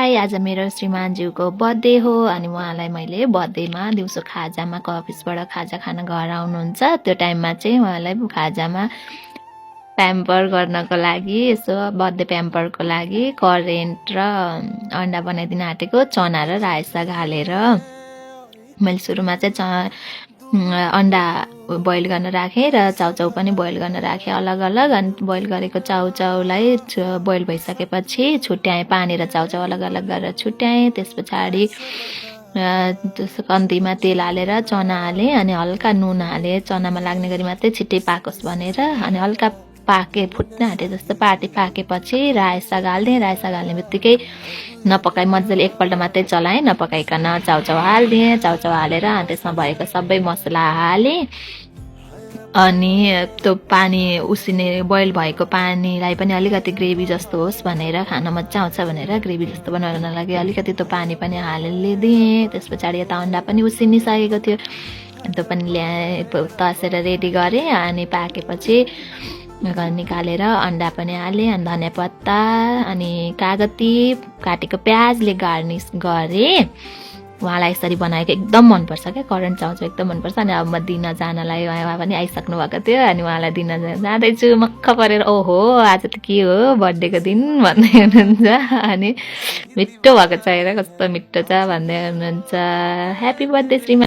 high आज मेरो श्रीमानज्यूको birthday हो अनि उहाँलाई मैले बर्थडेमा दिउँसो खाजामा अफिसबाट खाजा खान घर आउनुहुन्छ त्यो टाइममा चाहिँ उहाँलाई खाजामा प्याम्पर गर्नको लागि यसो बर्थडे प्याम्परको लागि करेन्ट र अन्डा बनाइदिन आँटेको चना र रायो साग हालेर मैले सुरुमा चाहिँ अन्डा बोइल गर्न राखेँ र चाउचाउ पनि बोइल गर्न राखेँ अलग अलग अनि बोइल गरेको चाउचाउलाई बोइल भइसकेपछि छुट्याएँ पानी र चाउचाउ अलग अलग गरेर छुट्याएँ त्यस पछाडि कम्तीमा तेल हालेर चना हालेँ अनि हल्का नुन हालेँ चनामा लाग्ने गरी मात्रै छिट्टै पाकोस् भनेर अनि हल्का फुट्न आँटे जस्तो पाकेपछि रायो साग हाल्दिएँ रायो साग हाल्ने बित्तिकै नपकाई मजाले एकपल्ट मात्रै चलाएँ नपकाइकन चाउचाउ हाल्दिएँ चाउचाउ हालेर त्यसमा भएको सबै मसला हालेँ अनि त्यो पानी उसिने बोइल भएको पानीलाई पनि अलिकति ग्रेभी जस्तो होस् भनेर खान मजा आउँछ भनेर ग्रेभी जस्तो बनाउनको लागि अलिकति त्यो पानी पनि हालिदिएँ त्यस पछाडि यता अन्डा पनि उसिनिसकेको थियो त्यो पनि ल्याएँ तसेर रेडी गरेँ अनि पाकेपछि निकालेर अन्डा पनि हालेँ अनि धनियाँ पत्ता अनि कागती काटेको प्याजले गार्निस गरेँ उहाँलाई यसरी बनाएको एकदम मनपर्छ क्या करेन्ट चाउचाउ एकदम मनपर्छ अनि अब म दिन जानलाई उहाँ पनि आइसक्नु भएको थियो अनि उहाँलाई दिन जाँदैछु मक्ख परेर ओहो आज त के हो बर्थडेको दिन भन्दै हुनुहुन्छ अनि मिठो भएको छ हेर कस्तो मिठो छ भन्दै हुनुहुन्छ ह्याप्पी बर्थडे श्रीमान